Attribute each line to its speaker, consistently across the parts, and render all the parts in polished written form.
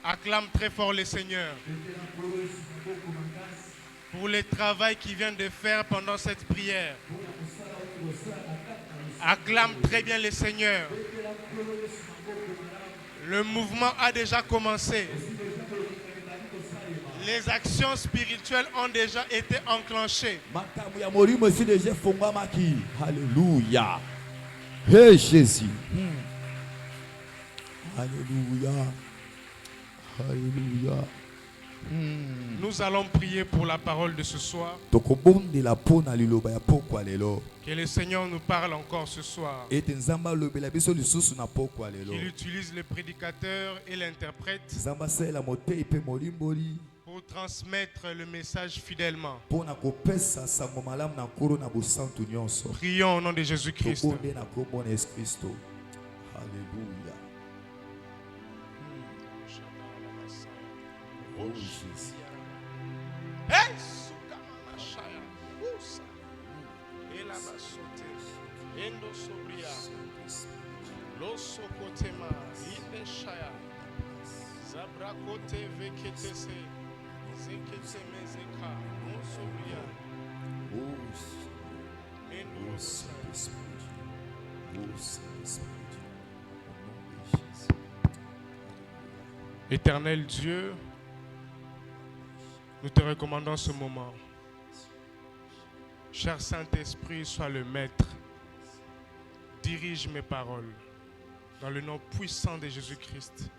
Speaker 1: Acclame très fort le Seigneur pour le travail qu'il vient de faire pendant cette prière. Acclame très bien le Seigneur. Le mouvement a déjà commencé. Les actions spirituelles ont déjà été enclenchées.
Speaker 2: Alléluia. Hey Jésus. Alléluia. Alléluia.
Speaker 1: Nous allons prier pour la parole de ce soir. Que le Seigneur nous parle encore ce soir. Qu'il utilise le prédicateur et l'interprète pour transmettre le message fidèlement. Prions au nom de Jésus-Christ.
Speaker 2: Alléluia. Oh Jésus.
Speaker 1: Éternel Dieu, nous te recommandons ce moment. Cher Saint-Esprit, sois le maître. Dirige mes paroles dans le nom puissant de Jésus-Christ.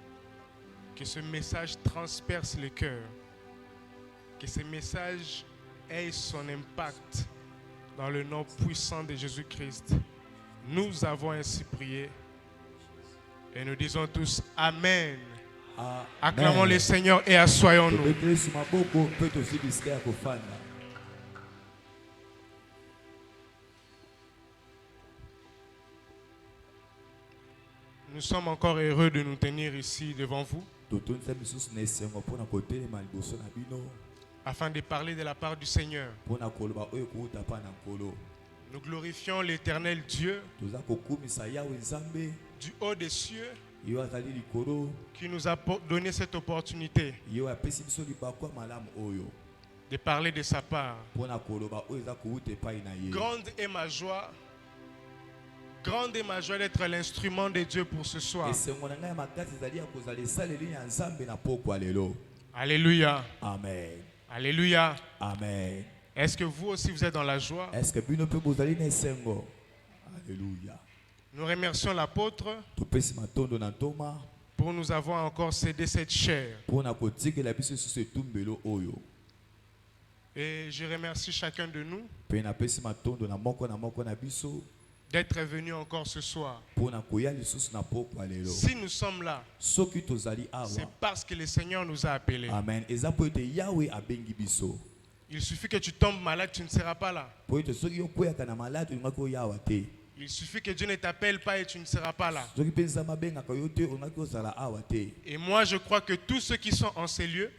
Speaker 1: Que ce message transperce les cœurs. Que ce message ait son impact dans le nom puissant de Jésus-Christ. Nous avons ainsi prié et nous disons tous Amen. Acclamons le Seigneur et assoyons-nous. Nous sommes encore heureux de nous tenir ici devant vous afin de parler de la part du Seigneur. Nous glorifions l'Éternel Dieu du haut des cieux qui nous a donné cette opportunité de parler de sa part. Grande est ma joie d'être l'instrument de Dieu pour ce soir. Alléluia.
Speaker 2: Amen.
Speaker 1: Alléluia.
Speaker 2: Amen.
Speaker 1: Est-ce que vous aussi vous êtes dans la joie?
Speaker 2: Alléluia.
Speaker 1: Nous remercions l'apôtre pour nous avoir encore cédé cette chair. Et je remercie chacun de nous d'être venu encore ce soir. Si nous sommes là, c'est parce que le Seigneur nous a appelés.
Speaker 2: Amen.
Speaker 1: Il suffit que tu tombes malade, tu ne seras pas là. Il suffit que Dieu ne t'appelle pas et tu ne seras pas là. Et moi je crois que tous ceux qui sont en ces lieux,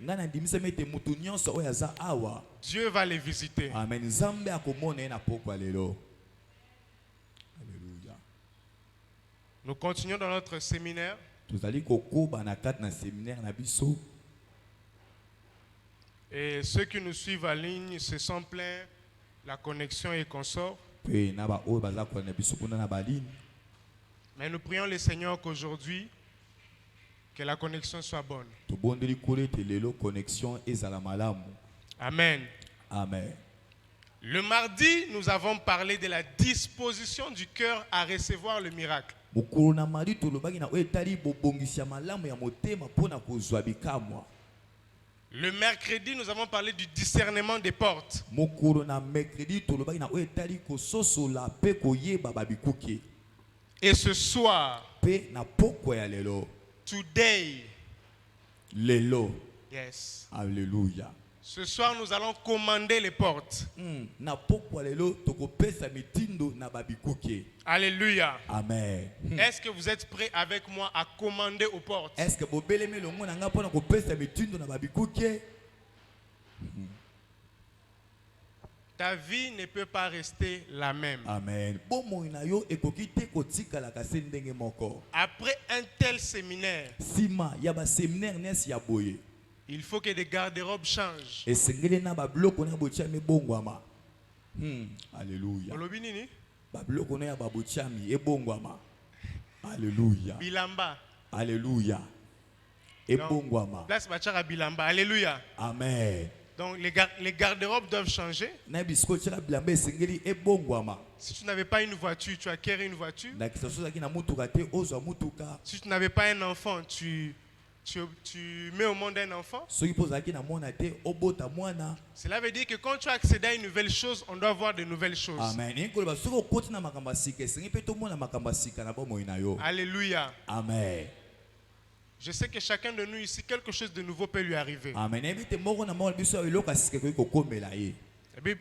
Speaker 1: Dieu va les visiter.
Speaker 2: Amen.
Speaker 1: Nous continuons dans notre séminaire. Et ceux qui nous suivent en ligne se sont plaints, la connexion est consort. Mais nous prions le Seigneur qu'aujourd'hui, que la connexion soit bonne. Amen.
Speaker 2: Amen.
Speaker 1: Le mardi, nous avons parlé de la disposition du cœur à recevoir le miracle. Le mercredi, nous avons parlé du discernement des portes. Et ce soir, today, yes.
Speaker 2: Alléluia.
Speaker 1: Ce soir, nous allons commander les portes. Alléluia.
Speaker 2: Amen.
Speaker 1: Est-ce que vous êtes prêts avec moi à commander aux portes? ta vie ne peut pas rester la même.
Speaker 2: Amen. Bomoi na yo ekoki te kotikala kase ndenge moko.
Speaker 1: Après un tel séminaire,
Speaker 2: Sima ya ba séminaire nesi ya boye.
Speaker 1: il faut que des garde-robes changent.
Speaker 2: Esengeli na ba bloko na botiami bongwama. Alléluia.
Speaker 1: Olobi nini?
Speaker 2: Ba bloko na ya ba botiami ebongwama. Alléluia.
Speaker 1: Bilamba.
Speaker 2: Alléluia. Ebongwama.
Speaker 1: Place bachara bilamba. Alléluia.
Speaker 2: Amen.
Speaker 1: Donc les garde-robes doivent changer.
Speaker 2: Na bisko tshaka bilamba esengeli ebongwama.
Speaker 1: Si tu n'avais pas une voiture, tu acquiers une voiture.
Speaker 2: Na kisaso ki na mutuka te ozwa mutuka.
Speaker 1: Si tu n'avais pas un enfant, tu mets au monde un enfant.
Speaker 2: Soki pozaki na mona te obota mwana.
Speaker 1: Cela veut dire que quand tu accèdes à une nouvelle chose, on doit voir de nouvelles choses.
Speaker 2: Amen. Inkolo soko koti na makamba sika esengi pe to mona makamba sika na bomoi na yo.
Speaker 1: Alléluia.
Speaker 2: Amen.
Speaker 1: Je sais que chacun de nous ici, quelque chose de nouveau peut lui arriver.
Speaker 2: Amen. Ebite moko na mona biso iloka sika ko kokomela ye.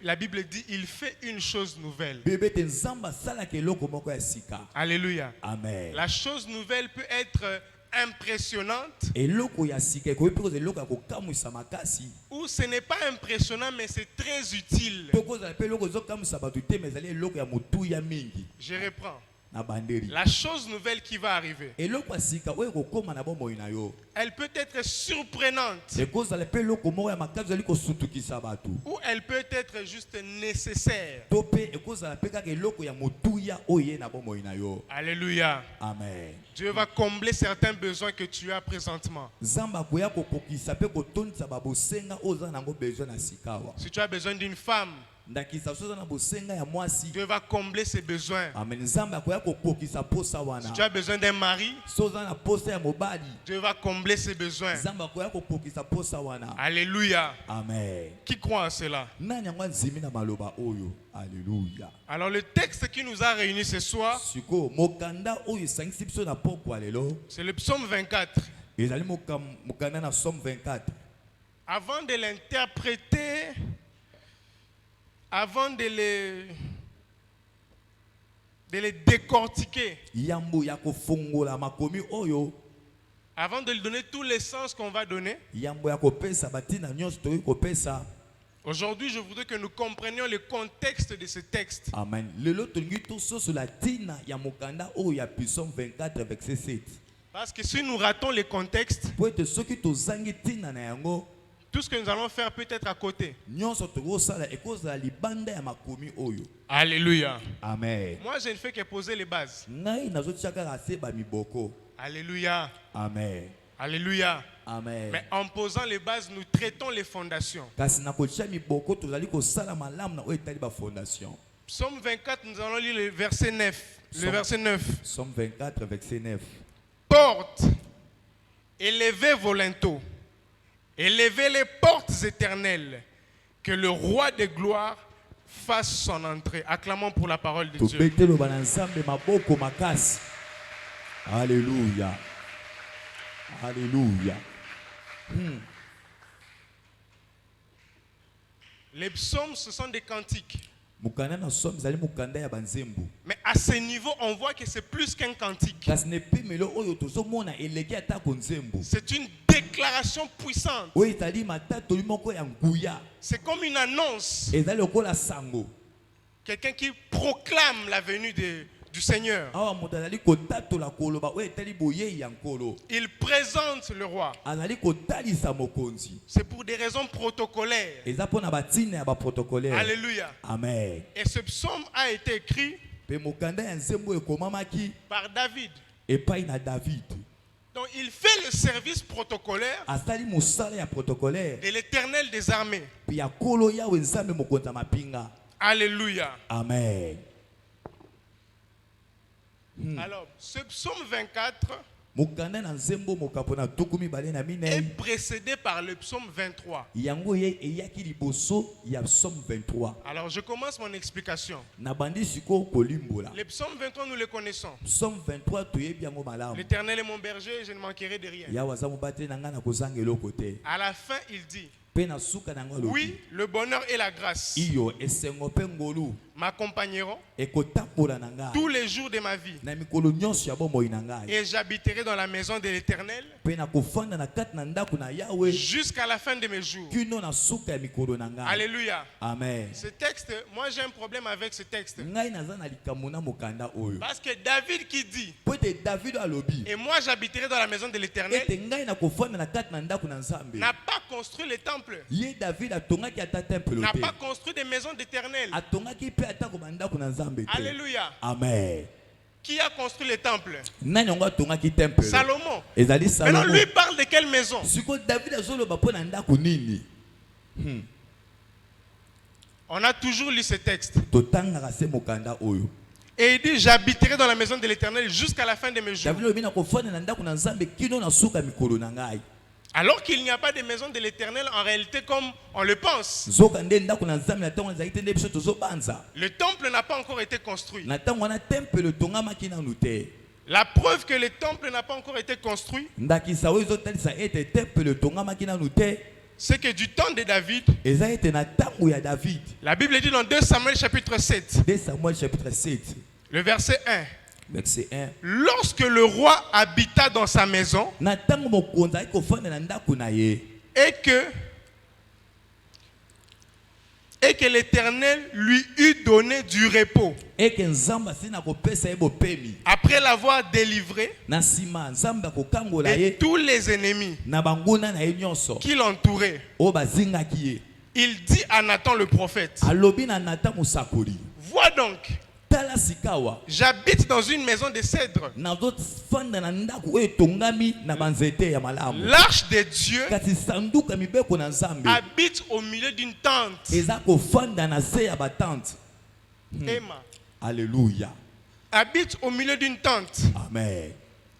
Speaker 1: La Bible dit, il fait une chose nouvelle.
Speaker 2: Bebete nzamba sala ke loko moko ya sika.
Speaker 1: Alléluia.
Speaker 2: Amen.
Speaker 1: La chose nouvelle peut être impressionnante
Speaker 2: Eloko ya sika ko pe eloko ko kamwisa makasi.
Speaker 1: ou ce n'est pas impressionnant mais c'est très utile.
Speaker 2: Poko za pe loko zo kamwisa batu te mezali eloko ya mutu ya mingi.
Speaker 1: Je reprends.
Speaker 2: Na banderi.
Speaker 1: La chose nouvelle qui va arriver,
Speaker 2: Eloko ya sika oyo ko koma na bomoi na yo.
Speaker 1: elle peut être surprenante
Speaker 2: Eko za pe loko moko ya makasi zali ko sutukisa batu.
Speaker 1: ou elle peut être juste nécessaire.
Speaker 2: To pe eko za pe ka eloko ya mutu ya oye na bomoi na yo.
Speaker 1: Alléluia.
Speaker 2: Amen.
Speaker 1: Dieu va combler certains besoins que tu as présentement.
Speaker 2: Zamba koya ko kokisa pe ko tonisa babosenga oza nango besoin na sikawa.
Speaker 1: Si tu as besoin d'une femme,
Speaker 2: Ndakisa soza na bosenga ya mwasi.
Speaker 1: Dieu va combler ses besoins.
Speaker 2: Amen. Zamba koya ko kokisa posa
Speaker 1: Si
Speaker 2: wana.
Speaker 1: tu as besoin d'un mari,
Speaker 2: Soza na posa ya mobali.
Speaker 1: Dieu va combler ses besoins.
Speaker 2: Zamba koya ko kokisa posa wana.
Speaker 1: Alléluia.
Speaker 2: Amen.
Speaker 1: Qui croit en cela?
Speaker 2: Nani yango nzimi na maloba oyo. Alléluia.
Speaker 1: Alors le texte qui nous a réunis ce soir,
Speaker 2: Siko mokanda oyo sangisi biso na poko alelo.
Speaker 1: c'est le psaume 24.
Speaker 2: Ezali mokanda na Somme 24.
Speaker 1: Avant de l'interpréter, avant de les décortiquer,
Speaker 2: Yambo ya kofongola makomi oyo.
Speaker 1: avant de lui donner tous les sens qu'on va donner,
Speaker 2: Yambo ya kopesa batina nyonso toyi kopesa.
Speaker 1: aujourd'hui je voudrais que nous comprenions le contexte de ce texte.
Speaker 2: Amen. Lelo tolingi toso sur la tina ya mokanda oyo ya Psaume 24 verset 7.
Speaker 1: Parce que si nous ratons le contexte,
Speaker 2: Po ete soki tozangi tina na yango
Speaker 1: tout ce que nous allons faire peut être à côté.
Speaker 2: nyonso tokosala ekozala libanda ya makomi oyo.
Speaker 1: Alléluia.
Speaker 2: Amen.
Speaker 1: Moi je ne fais que poser les bases.
Speaker 2: Ngai nazotia kaka se bamiboko.
Speaker 1: Alléluia.
Speaker 2: Amen.
Speaker 1: Alléluia.
Speaker 2: Amen.
Speaker 1: Mais en posant les bases, nous traitons les fondations.
Speaker 2: Kasi na kotia miboko tozali kosala malamu na oyo etali bafondation.
Speaker 1: Psaume 24, nous allons lire le verset 9. Le verset 9.
Speaker 2: Somme 24 verset 9.
Speaker 1: Portes, élevez vos linteaux, élevez les portes éternelles, que le roi de gloire fasse son entrée. Acclamons pour la parole de Dieu.
Speaker 2: Tobetelo bana nzambe maboko makasi. Alléluia. Alléluia.
Speaker 1: Les psaumes, ce sont des cantiques.
Speaker 2: Mukanda na somme zali mukanda ya banzembo.
Speaker 1: Mais à ce niveau, on voit que c'est plus qu'un cantique.
Speaker 2: Kasi ne pemelo oyo tozomona eleki ata konzembo.
Speaker 1: C'est une déclaration puissante.
Speaker 2: Oyo etali matato limoko ya nguya.
Speaker 1: C'est comme une annonce.
Speaker 2: Ezali lokola sango.
Speaker 1: Quelqu'un qui proclame la venue du Seigneur.
Speaker 2: Awa moto azali kotatola koloba oyo etali boyei ya nkolo.
Speaker 1: Il présente le roi.
Speaker 2: Azali kotalisa mokonzi.
Speaker 1: C'est pour des raisons protocolaires.
Speaker 2: Eza pona batina ya ba protocolaire.
Speaker 1: Alléluia.
Speaker 2: Amen.
Speaker 1: Et ce psaume a été écrit
Speaker 2: Pe mokanda ya nzembo ekomamaki
Speaker 1: par David.
Speaker 2: epai na David.
Speaker 1: Donc il fait le service protocolaire
Speaker 2: Asali mosala ya protocolaire.
Speaker 1: de l'Éternel des armées.
Speaker 2: Pi ya kolo yawe nzambe mokonza mapinga.
Speaker 1: Alléluia.
Speaker 2: Amen.
Speaker 1: Alors, ce psaume 24
Speaker 2: Mokanda na nzembo mokapo na tukumi bale na
Speaker 1: est
Speaker 2: minei.
Speaker 1: précédé par le psaume 23.
Speaker 2: Yango ye eyaki liboso ya Psaume 23.
Speaker 1: Alors, je commence mon explication.
Speaker 2: Na bandi siko kolimbola.
Speaker 1: Le psaume 23, nous le connaissons.
Speaker 2: Psaume 23 toyebi yango malamu.
Speaker 1: L'Éternel est mon berger, je ne manquerai de rien.
Speaker 2: Ya waza mobate na nga na kozanga eloko te.
Speaker 1: À la fin, il dit,
Speaker 2: Pe na suka na nga lobi.
Speaker 1: oui, le bonheur et la grâce
Speaker 2: Iyo esengo pe ngolu.
Speaker 1: m'accompagneront
Speaker 2: ekotambola na ngai
Speaker 1: tous les jours de ma vie.
Speaker 2: na mikolo nyonso ya bomoi na ngai
Speaker 1: Et j'habiterai dans la maison de l'Éternel
Speaker 2: mpe nakofanda na kati na ndako na Yawe
Speaker 1: jusqu'à la fin de mes jours.
Speaker 2: kino na suka ya mikolo na ngai.
Speaker 1: Alléluia.
Speaker 2: Amen.
Speaker 1: Ce texte, moi j'ai un problème avec ce texte.
Speaker 2: Ngai naza na likambo na mokanda oyo
Speaker 1: Parce que David qui dit,
Speaker 2: po ete David alobi
Speaker 1: et moi j'habiterai dans la maison de l'Éternel,
Speaker 2: ete ngai nakofanda na kati na ndako na Nzambe.
Speaker 1: n'a pas construit le temple,
Speaker 2: Ye David atongaki ata temple
Speaker 1: n'a
Speaker 2: te
Speaker 1: pas construit des maisons d'Éternel.
Speaker 2: atongaki mpe ata ko bandako na Nzambe te.
Speaker 1: Alléluia.
Speaker 2: Amen.
Speaker 1: Qui a construit le temple?
Speaker 2: Nani yango atongaki temple?
Speaker 1: Salomon.
Speaker 2: Ezali
Speaker 1: Maintenant
Speaker 2: Salomon.
Speaker 1: lui parle de quelle maison?
Speaker 2: Siko David azoloba mpo na ndako nini?
Speaker 1: On a toujours lu ce texte.
Speaker 2: Totangaka se mokanda oyo.
Speaker 1: Et il dit, j'habiterai dans la maison de l'Éternel jusqu'à la fin de mes jours.
Speaker 2: David alobi nakofanda na ndako na Nzambe kino na suka mikolo na ngai.
Speaker 1: Alors qu'il n'y a pas de maison de l'Éternel en réalité comme on le pense.
Speaker 2: Zoka nde ndako na Nzambe na ntango ezalaki te nde biso tozobanza.
Speaker 1: Le temple n'a pas encore été construit.
Speaker 2: Na ntango wana temple etongamaki nanu te.
Speaker 1: La preuve que le temple n'a pas encore été construit,
Speaker 2: Ndakisa oyo ezotalisa ete temple etongamaki nanu te.
Speaker 1: c'est que du temps de David,
Speaker 2: Eza ete na ntango ya David.
Speaker 1: la Bible dit dans 2 Samuel chapitre 7,
Speaker 2: 2 Samuel chapitre 7,
Speaker 1: le verset 1.
Speaker 2: verset 1.
Speaker 1: Lorsque le roi habita dans sa maison
Speaker 2: Na ntango mokonzi ayaki kofanda na ndako na ye
Speaker 1: et que l'Éternel lui eut donné du repos,
Speaker 2: eke Nzambe asili na kopesa ye bopemi
Speaker 1: après l'avoir délivré
Speaker 2: na nsima Nzambe akokangola
Speaker 1: de
Speaker 2: ye
Speaker 1: tous les ennemis
Speaker 2: na banguna na ye nyonso
Speaker 1: qui l'entouraient,
Speaker 2: oyo bazingaki ye.
Speaker 1: il dit à Nathan le prophète,
Speaker 2: Alobi na Natan mosakoli,
Speaker 1: vois donc,
Speaker 2: tala sikawa
Speaker 1: j'habite dans une maison de cèdre.
Speaker 2: nazofanda na ndako oyo etongami na banzete ya malamu,
Speaker 1: L'arche de Dieu
Speaker 2: kasi sanduku ya mibeko na Nzambe
Speaker 1: habite au milieu d'une tente.
Speaker 2: eza kofanda na se ya batante.
Speaker 1: Emma
Speaker 2: Alléluia.
Speaker 1: habite au milieu d'une tente.
Speaker 2: Amen.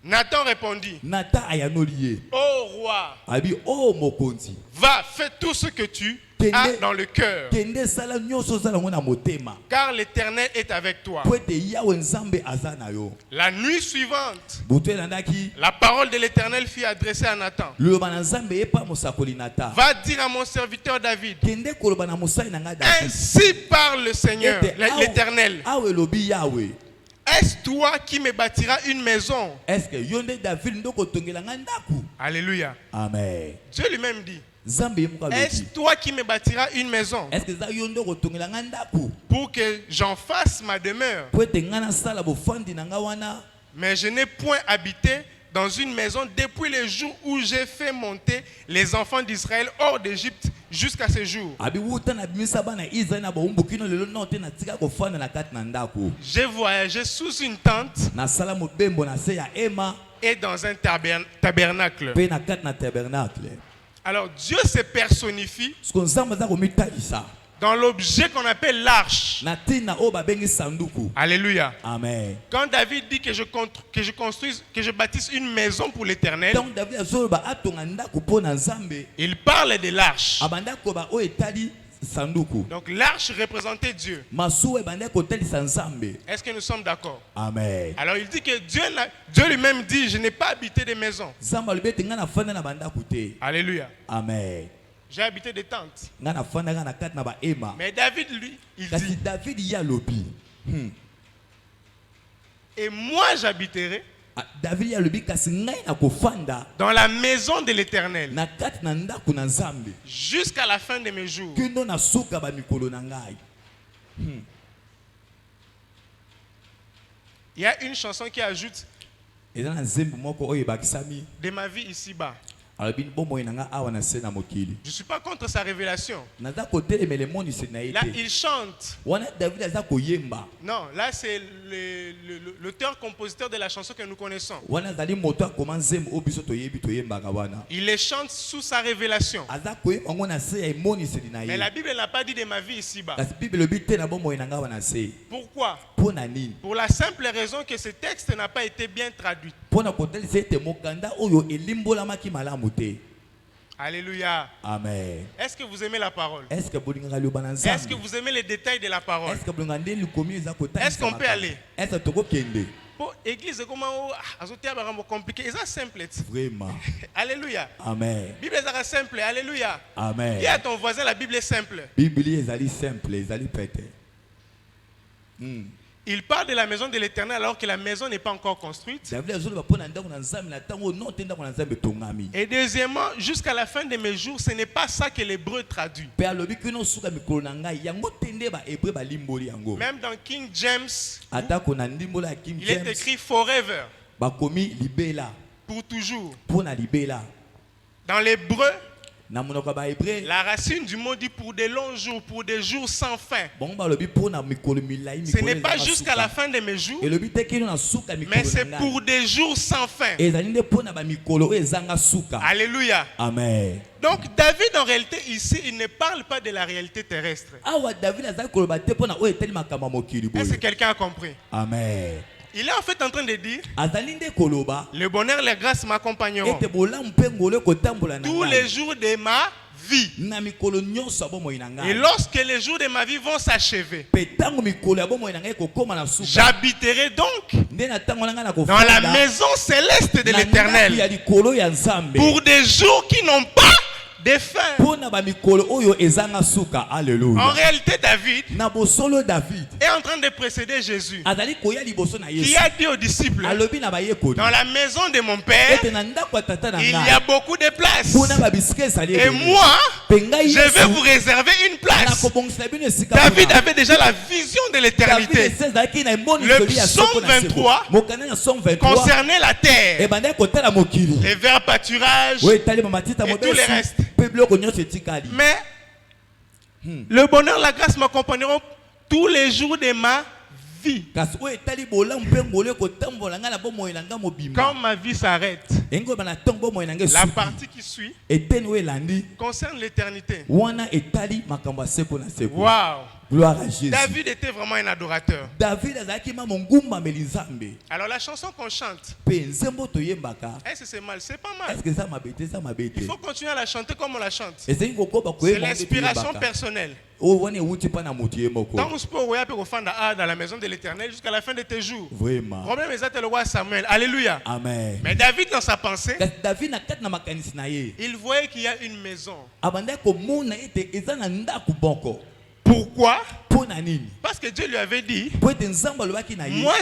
Speaker 1: Nathan répondit,
Speaker 2: Natan ayanoli ye
Speaker 1: ô roi,
Speaker 2: abi o mokonzi
Speaker 1: va, fais tout ce que tu as dans le cœur,
Speaker 2: kende sala nyonso ozala ngo na motema
Speaker 1: car l'Éternel est avec toi.
Speaker 2: po ete Yawe Nzambe aza na yo.
Speaker 1: La nuit suivante,
Speaker 2: Butu elandaki
Speaker 1: la parole de l'Éternel fut adressée à Nathan.
Speaker 2: liloba na Nzambe epa mosakoli Natan,
Speaker 1: Va dire à mon serviteur David,
Speaker 2: kende koloba na mosali na ngai David
Speaker 1: ainsi parle le Seigneur,
Speaker 2: ete
Speaker 1: l'Éternel.
Speaker 2: awe elobi Yawe,
Speaker 1: Est-ce toi qui me bâtiras une maison?
Speaker 2: est-ce que yo nde David ndo kotongela ngai ndako?
Speaker 1: Alléluia.
Speaker 2: Amen.
Speaker 1: Dieu lui-même dit,
Speaker 2: Nzambe ye moko
Speaker 1: est-ce
Speaker 2: alobi,
Speaker 1: toi qui me bâtiras une maison
Speaker 2: est-ce que eza yo ndo kotongela ngai ndako
Speaker 1: pour que j'en fasse ma demeure?
Speaker 2: po ete ngai nasala bofandi na ngai wana?
Speaker 1: Mais je n'ai point habité dans une maison depuis le jour où j'ai fait monter les enfants d'Israël hors d'Égypte jusqu'à ce jour.
Speaker 2: Abi wuta na bimisa bana Israel na baumbu kino lelo no te na tika kofanda na kati na ndako.
Speaker 1: J'ai voyagé sous une tente
Speaker 2: Nasala mobembo na se ya ema
Speaker 1: et dans un tabernacle.
Speaker 2: pe na kati na tabernacle.
Speaker 1: Alors Dieu se personnifie
Speaker 2: Siko Nzambe za komitalisa
Speaker 1: dans l'objet qu'on appelle l'arche.
Speaker 2: na tina o babengi sanduku.
Speaker 1: Alléluia.
Speaker 2: Amen.
Speaker 1: Quand David dit que je bâtisse une maison pour l'Éternel,
Speaker 2: Donc David azoloba atonga ndako po na Nzambe,
Speaker 1: il parle de l'arche.
Speaker 2: abanda ko ba o etali sanduku.
Speaker 1: Donc l'arche représentait Dieu.
Speaker 2: Masuwa ebanda kotalisa Nzambe.
Speaker 1: Est-ce que nous sommes d'accord?
Speaker 2: Amen.
Speaker 1: Alors il dit que Dieu lui-même dit, je n'ai pas habité des maisons.
Speaker 2: Nzambe alobi ete ngai nafanda na bandako te.
Speaker 1: Alléluia.
Speaker 2: Amen.
Speaker 1: J'ai habité des tentes.
Speaker 2: Ngai nafandaka na kati na baema.
Speaker 1: Mais David, lui, il
Speaker 2: Kasi
Speaker 1: dit,
Speaker 2: David ye alobi.
Speaker 1: et moi j'habiterai
Speaker 2: David ye alobi kasi ngai nakofanda
Speaker 1: dans la maison de l'Éternel
Speaker 2: na kati na ndako na Nzambe
Speaker 1: jusqu'à la fin de mes jours.
Speaker 2: kino na suka bamikolo na ngai.
Speaker 1: Il y a une chanson qui ajoute
Speaker 2: Eza na nzembo moko oyo ebakisami
Speaker 1: de ma vie ici-bas.
Speaker 2: alobi bomoi na ngai awa na se na mokili.
Speaker 1: Je ne suis pas contre sa révélation.
Speaker 2: Naza kotelemela emonisi na ye
Speaker 1: Là,
Speaker 2: te.
Speaker 1: il chante.
Speaker 2: Wana David aza koyemba.
Speaker 1: Non, là, c'est l'auteur-compositeur de la chanson que nous connaissons.
Speaker 2: Wana azali moto akoma nzembo oyo biso toyebi toyembaka wana.
Speaker 1: Il les chante sous sa révélation.
Speaker 2: Aza koyemba ngo na se ya emoniseli na
Speaker 1: Mais
Speaker 2: ye.
Speaker 1: la Bible n'a pas dit de ma vie ici-bas.
Speaker 2: Kasi Bible elobi te na bomoi na ngai awa na se.
Speaker 1: Pourquoi?
Speaker 2: Mpo na nini?
Speaker 1: Pour la simple raison que ce texte n'a pas été bien traduit.
Speaker 2: Mpo na kotalisa ete mokanda oyo elimbolamaki malamu te.
Speaker 1: Alléluia.
Speaker 2: Amen.
Speaker 1: Est-ce que vous aimez la parole?
Speaker 2: Est-ce que bolingaka liloba na
Speaker 1: Est-ce que
Speaker 2: Nzambe?
Speaker 1: vous aimez les détails de la parole?
Speaker 2: Est-ce que bolingaka nde likomi eza kotalisa
Speaker 1: Est-ce qu'on peut aller?
Speaker 2: Est-ce que tokokende?
Speaker 1: Pour l'église, comment compliqué? C'est simple.
Speaker 2: Vraiment.
Speaker 1: Alléluia.
Speaker 2: Amen.
Speaker 1: La Bible est simple. Alléluia.
Speaker 2: Amen.
Speaker 1: Dis à ton voisin, la Bible est simple.
Speaker 2: Biblia ezali simple, ezali pete.
Speaker 1: Il parle de la maison de l'Éternel alors que la maison n'est pas encore construite. Et deuxièmement, jusqu'à la fin de mes jours, ce n'est pas ça que l'hébreu traduit. Même dans King James, il est écrit forever. Pour toujours. Dans l'hébreu, la racine du mot dit pour des longs jours, pour des jours sans fin. Ce n'est pas jusqu'à la fin de mes jours, mais c'est pour des jours sans fin. Alléluya.
Speaker 2: Amen.
Speaker 1: Donc David en réalité ici, il ne parle pas de la réalité terrestre. Est-ce que quelqu'un a compris?
Speaker 2: Amen.
Speaker 1: Il est en fait en train de dire, le bonheur, la grâce m'accompagneront tous les jours de ma vie. Et lorsque les jours de ma vie vont s'achever, j'habiterai donc dans la maison céleste de l'Éternel pour des jours qui n'ont pas de fin. En réalité, David est en train de précéder Jésus, qui a dit aux disciples, dans la maison de mon Père, il y a beaucoup de places. Et moi, je vais vous réserver une place. David avait déjà la vision de l'éternité. Le psaume 23 concernait la terre, les verts pâturages et tout le reste. Mais le bonheur, la grâce m'accompagneront tous les jours de ma vie. Quand ma vie s'arrête, la partie qui suit concerne l'éternité. Waouh!
Speaker 2: Gloire à Jésus.
Speaker 1: David était vraiment un adorateur. Alors la chanson qu'on chante, est-ce que c'est mal? C'est pas mal. Il faut continuer à la chanter comme on la chante. C'est l'inspiration personnelle. Dans la maison de l'Éternel jusqu'à la fin de tes jours.
Speaker 2: Vraiment.
Speaker 1: Le roi Samuel. Alléluia.
Speaker 2: Amen.
Speaker 1: Mais David, dans sa pensée, il voyait qu'il y a une maison. Pourquoi? Parce que Dieu lui avait dit, moi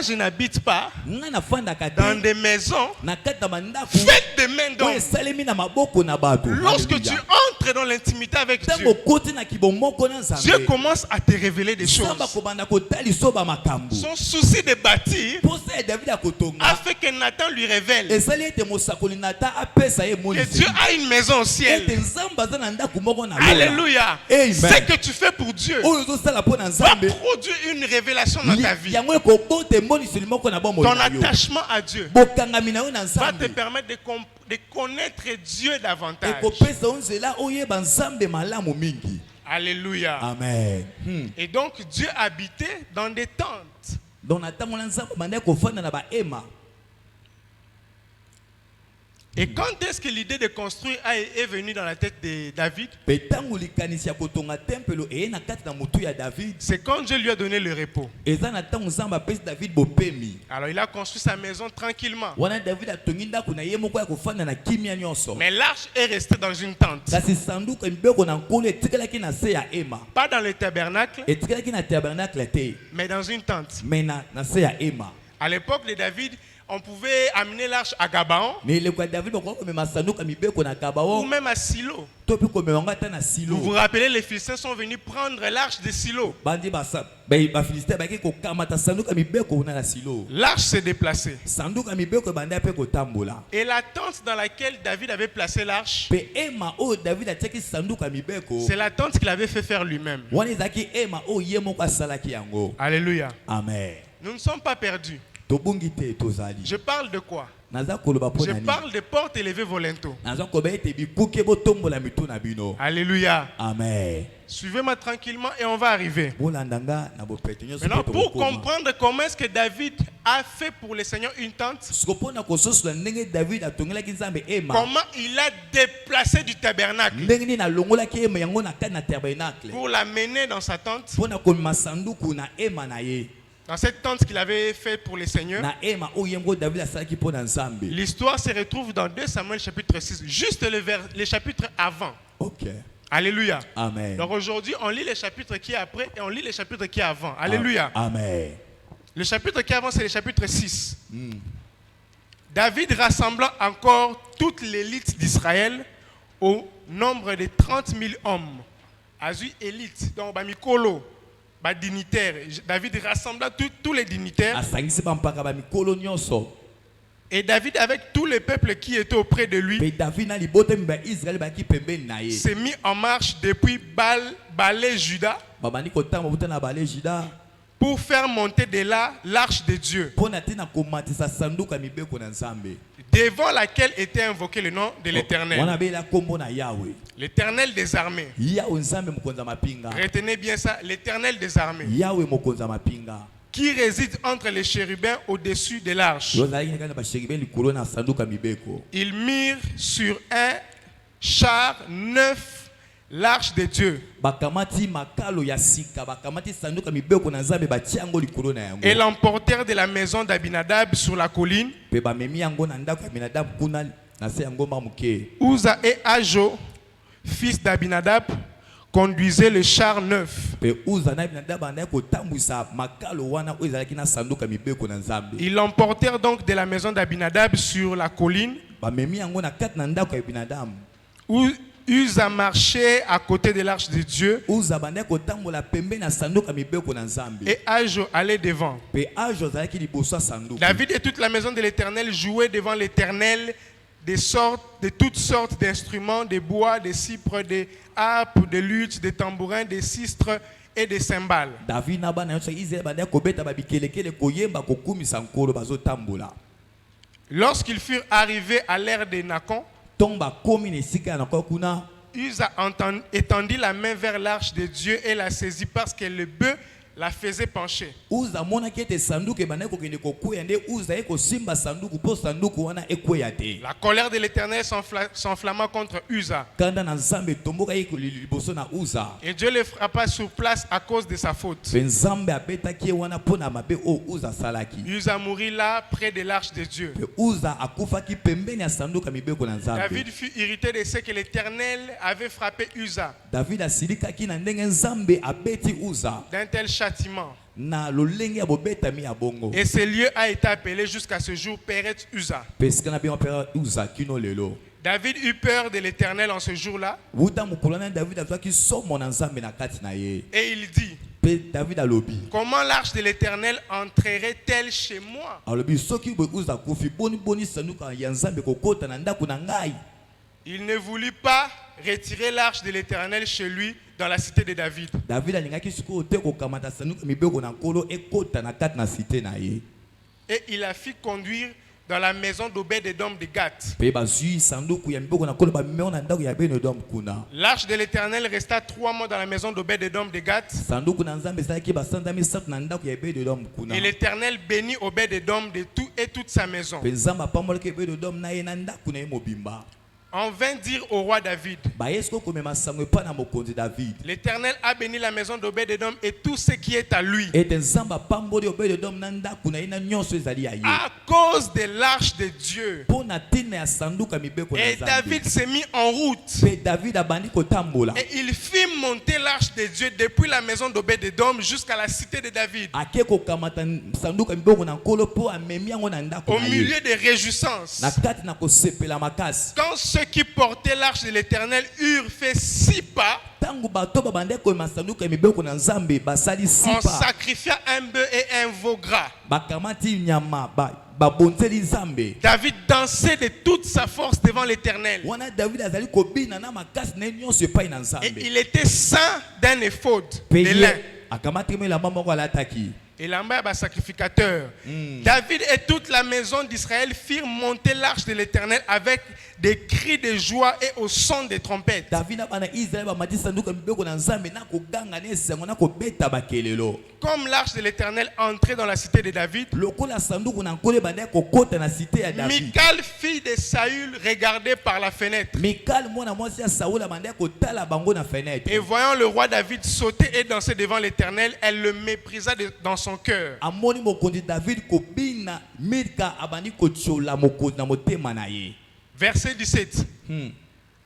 Speaker 1: je n'habite pas dans des maisons faites de main d'homme. Lorsque tu entres dans l'intimité avec Dieu, Dieu commence à te révéler des choses. Son souci de bâtir a fait que Nathan lui révèle que Dieu a une maison au ciel. Alléluia. Ce que tu fais pour Dieu va produire une révélation dans ta vie. Ton attachement à Dieu va te permettre de connaître Dieu davantage. Alléluia.
Speaker 2: Amen.
Speaker 1: Et donc Dieu habitait dans des tentes. Et quand est-ce que l'idée de construire est venue dans la tête de David? C'est quand Dieu lui a donné le repos. Alors il a construit sa maison tranquillement. Mais l'arche est restée dans une tente. Pas dans le tabernacle, mais dans une tente. À l'époque de David, on pouvait amener l'arche à Gabaon ou même à Silo. Vous vous rappelez, les Philistins sont venus prendre l'arche de Silo. L'arche s'est déplacée. Et la tente dans laquelle David avait placé l'arche, c'est la tente qu'il avait fait faire lui-même. Alléluia.
Speaker 2: Amen.
Speaker 1: Nous ne sommes pas perdus. Je parle de quoi? Je parle de portes élevées volontaires. Alléluia.
Speaker 2: Amen.
Speaker 1: Suivez-moi tranquillement et on va arriver. Maintenant, pour comprendre comment est-ce que David a fait pour le Seigneur une tente, comment il a déplacé du tabernacle pour l'amener dans sa tente, dans cette tente qu'il avait faite pour les seigneurs. L'histoire se retrouve dans 2 Samuel chapitre 6, juste le chapitre avant.
Speaker 2: Okay.
Speaker 1: Alléluia.
Speaker 2: Amen.
Speaker 1: Donc aujourd'hui, on lit les chapitres qui est après et on lit les chapitres qui est avant. Alléluia.
Speaker 2: Amen.
Speaker 1: Le chapitre qui est avant, c'est le chapitre 6. David rassemblant encore toute l'élite d'Israël au nombre de 30 000 hommes. Azu élite, donc Bamikolo, dignitaire. David rassembla tous les dignitaires. Et David, avec tout le peuple qui était auprès de lui, s'est mis en marche depuis Balé Juda pour faire monter de là l'arche de Dieu, devant laquelle était invoqué le nom de l'Éternel. L'Éternel des armées. Retenez bien ça, l'Éternel des armées, qui réside entre les chérubins au-dessus de l'arche. Ils mirent sur un char neuf l'arche de Dieu et l'emportèrent de la maison d'Abinadab sur la colline. Uza et Ajo, fils d'Abinadab, conduisaient le char neuf. Ils l'emportèrent donc de la maison d'Abinadab sur la colline, où Uza marchait à côté de l'arche de Dieu et Ajo allait devant. David et toute la maison de l'Éternel jouaient devant l'Éternel de toutes sortes d'instruments, de bois, de cypres, de harpes, de luttes, de tambourins, de sistres et de cymbales. Lorsqu'ils furent arrivés à l'ère de Nacon, Uza étendit la main vers l'arche de Dieu et la saisit parce que le bœuf la faisait pencher. La colère de l'Éternel s'enflamma contre Uza. Et Dieu le frappa sur place à cause de sa faute. Uza mourut là près de l'arche de Dieu. David fut irrité de ce que l'Éternel avait frappé Uza d'un tel châtiment. Et ce lieu a été appelé jusqu'à ce jour Peret Uza. David eut peur de l'Éternel en ce jour-là. Et il dit: comment l'arche de l'Éternel entrerait-elle chez moi? Il ne voulut pas retirer l'arche de l'Éternel chez lui dans la cité de David. Et il la fit conduire dans la maison d'Obed-Édom de Gath. L'arche de l'Éternel resta 3 mois dans la maison d'Obed-Édom de Gath. Et l'Éternel bénit Obed-Édom de tout et toute sa maison. On vint dire au roi David: l'Éternel a béni la maison d'Obed-Édom et tout ce qui est à lui, à cause de l'arche de Dieu. Et David s'est mis en route. Et il fit monter l'arche de Dieu depuis la maison d'Obed-Édom jusqu'à la cité de David, au milieu des réjouissances. Quand ceux qui portaient l'arche de l'Éternel eurent fait 6 pas, on sacrifia un bœuf et un veau gras. David dansait de toute sa force devant l'Éternel. Et il était ceint d'un éphod de lin. Et l'amba sacrificateur. David et toute la maison d'Israël firent monter l'arche de l'Éternel avec des cris de joie et au son des trompettes. Comme l'arche de l'Éternel entrait dans la cité de David, Michal, fille de Saül, regardait par la fenêtre. Et voyant le roi David sauter et danser devant l'Éternel, elle le méprisa dans son cœur. Verset 17.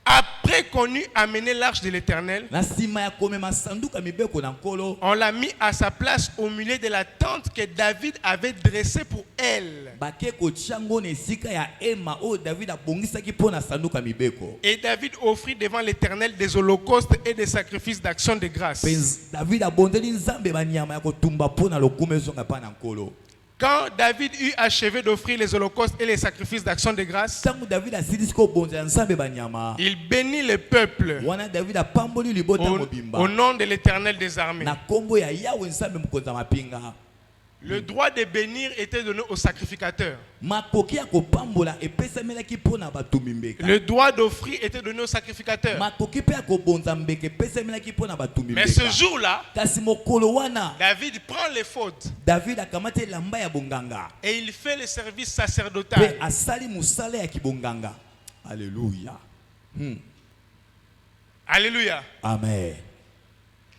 Speaker 1: Après après qu'on eut amené l'arche de l'Éternel,
Speaker 2: na sima ya komema sanduku ya mibeko na nkolo
Speaker 1: on l'a mis à sa place au milieu de la tente que David avait dressée pour elle.
Speaker 2: bake kotia ngo na esika ya ema oyo David abongisaki mpo na sanduku ya mibeko.
Speaker 1: Et David offrit devant l'Éternel des holocaustes et des sacrifices d'action de grâce.
Speaker 2: David abondeli nzambe banyama ya kotumba mpo na lokumu ezonga pa na nkolo.
Speaker 1: Quand David eut achevé d'offrir les holocaustes et les sacrifices d'action de grâce,
Speaker 2: Tangu David asilisi kobonza nzambe banyama
Speaker 1: il bénit le peuple
Speaker 2: wana David apamboli libota mobimba
Speaker 1: au nom de l'Éternel des armées.
Speaker 2: na kombo ya Yawe nzambe mokonzi ya mapinga.
Speaker 1: Le droit de bénir était donné aux sacrificateurs.
Speaker 2: Makoki ya kopambola epesamelaki mpo na batumbi mbeka.
Speaker 1: Le droit d'offrir était donné aux sacrificateurs.
Speaker 2: Makoki mpe ya kobonza mbeka epesamelaki mpo na batumbi
Speaker 1: Mais ce
Speaker 2: mbeka.
Speaker 1: jour-là,
Speaker 2: Kasi mokolo wana
Speaker 1: David prend les fautes
Speaker 2: David akamata elamba ya bonganga
Speaker 1: et il fait le service
Speaker 2: mpe
Speaker 1: sacerdotal.
Speaker 2: asali mosala ya kibonganga. Alléluia.
Speaker 1: Alléluia.
Speaker 2: Amen.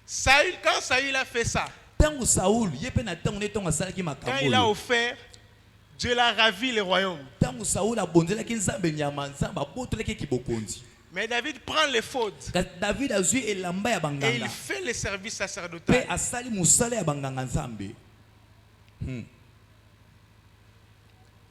Speaker 1: Saül, quand Saül a fait ça,
Speaker 2: Tangu Saoul ye pe na tangu ne tonga asalaki
Speaker 1: quand
Speaker 2: makambo
Speaker 1: il a
Speaker 2: oyo.
Speaker 1: offert, Dieu l'a ravi le royaume.
Speaker 2: Tangu Saoul abonzelaki nzambe nyama nzambe abotolaki kibokonzi.
Speaker 1: Mais David prend les fautes
Speaker 2: Kasi David azwi elamba ya
Speaker 1: et
Speaker 2: banganga
Speaker 1: il fait le service
Speaker 2: mpe
Speaker 1: sacerdotal.
Speaker 2: asali mosala ya banganga nzambe.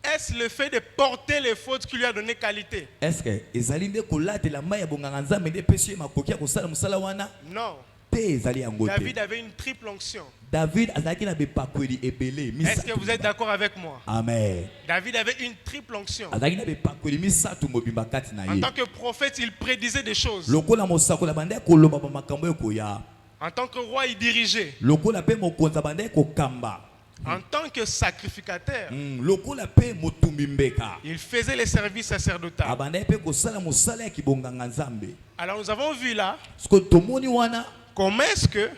Speaker 1: Est-ce le fait de porter les fautes qui lui a donné qualité?
Speaker 2: Est-ce que ezali nde kolata elamba ya bonganga nzambe nde epesi ye makoki ya kosala mosala wana?
Speaker 1: Non.
Speaker 2: Te ezali yango te.
Speaker 1: David avait une triple onction.
Speaker 2: David azalaki na bepakweli ebele
Speaker 1: Est-ce que vous êtes
Speaker 2: misato.
Speaker 1: d'accord avec moi?
Speaker 2: Amen.
Speaker 1: David avait une triple onction.
Speaker 2: Azalaki na bepakweli misato mobimba kati na
Speaker 1: En
Speaker 2: ye.
Speaker 1: tant que prophète, il prédisait des choses.
Speaker 2: Lokola mosakola bandaki koloba ba makambo ekoya.
Speaker 1: En tant que roi, il dirigeait.
Speaker 2: Lokola pe mokonza bandaki kokamba.
Speaker 1: En tant que sacrificateur,
Speaker 2: Lokola pe motumbi mbeka.
Speaker 1: il faisait les services sacerdotal.
Speaker 2: Abandaki pe kosala mosala ya kibonganga nzambe.
Speaker 1: Alors nous avons vu là
Speaker 2: Siko tomoni wana
Speaker 1: comment est-ce que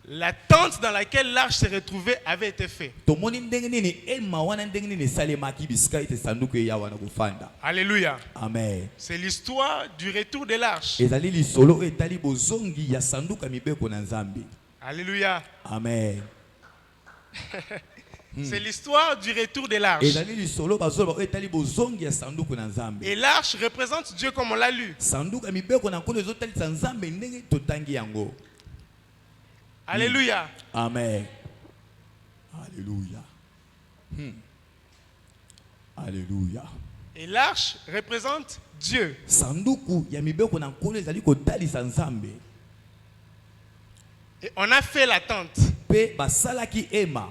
Speaker 1: la tente dans laquelle l'arche se retrouvait avait été faite.
Speaker 2: tomoni ndenge nini ema wana ndenge nini esalemaki bisika ete sanduku eya wana kofanda.
Speaker 1: Alléluia.
Speaker 2: Amen.
Speaker 1: C'est l'histoire du retour de l'arche.
Speaker 2: Ezali lisolo oyo etali bozongi ya sanduku ya mibeko na nzambe.
Speaker 1: Alléluia.
Speaker 2: Amen.
Speaker 1: C'est l'histoire du retour de l'arche.
Speaker 2: Ezali lisolo bazoloba oyo etali bozongi ya sanduku na nzambe.
Speaker 1: Et l'arche représente Dieu comme on l'a lu.
Speaker 2: Sanduku ya mibeko na nkolo ezotalisa nzambe ndenge totangi yango.
Speaker 1: Alléluia.
Speaker 2: Amen. Alléluia. Alléluia.
Speaker 1: Et l'arche représente Dieu.
Speaker 2: Sanduku ya mibeko na nkolo ezali kotalisa nzambe.
Speaker 1: Et on a fait la tente.
Speaker 2: Pe basalaki ema.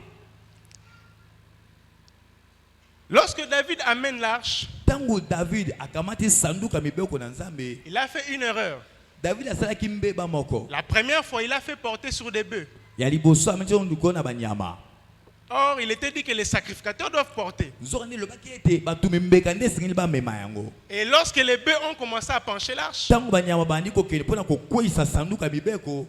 Speaker 1: Lorsque David amène l'arche,
Speaker 2: Tango David akamati sanduku ya mibeko na nzambe.
Speaker 1: il a fait une erreur.
Speaker 2: David asalaki mbeba moko.
Speaker 1: La première fois, il a fait porter sur des bœufs.
Speaker 2: Ya liboso ameti nduko na banyama.
Speaker 1: Or, il était dit que les sacrificateurs doivent porter.
Speaker 2: Nzokani lobaki ete batumi mbeka nde singeli ba mema yango.
Speaker 1: Et lorsque les bœufs ont commencé à pencher l'arche,
Speaker 2: Tango banyama bandi kokende pona kokwisa sanduku ya mibeko.